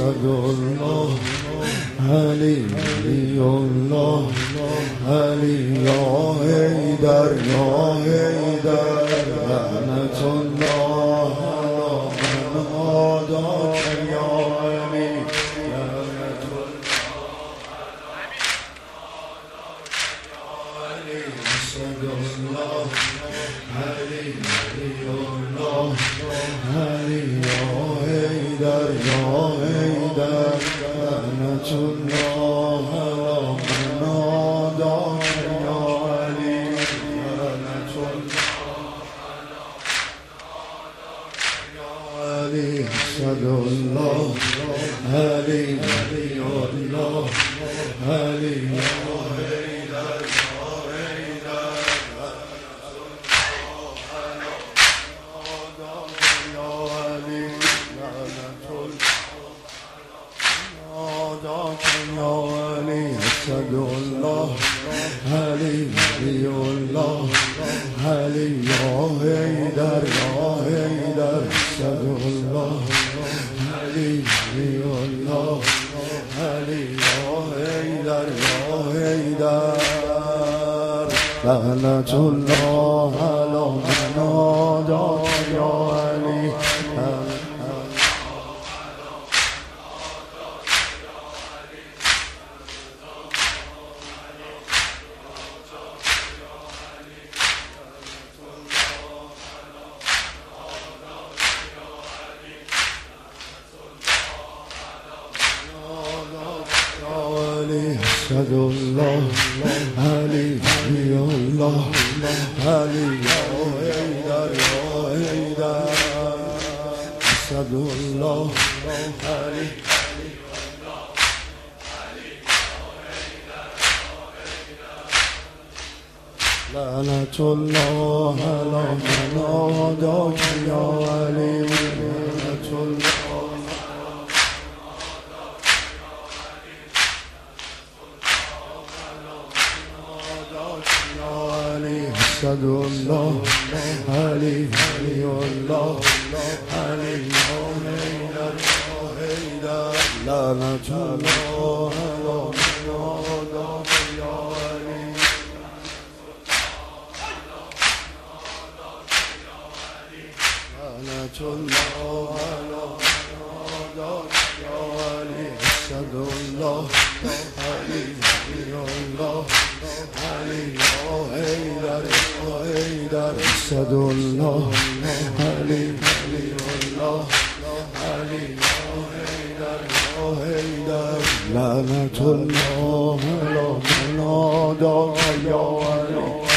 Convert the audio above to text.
أسد الله علي الله علي يا حيدر يا حيدر لعنة الله على من عاداك يا علي لعنة الله على أسد الله علي الله علي يا حيدر يا حيدر لعنة الله على من عاداك يا علي لعنة الله علي أسد الله علي الله علي يا حيدر أسد الله علي الله علي يا حيدر يا حيدر أسد الله علي الله علي يا حيدر يا حيدر لعنة الله على من عاداك يا علي أسد الله علي الله علي يا حيدر يا حيدر أسد الله علي لعنة الله على من عاداك يا علي لعنة الله أسد الله علي الله علي يا حيدر لعنة الله على من عاداك يا علي لعنة الله على من عاداك يا علي أسد الله علي الله علي يا حيدر حيدر أسد الله علي الله علي يا حيدر يا حيدر لعنة الله على من عاداك يا علي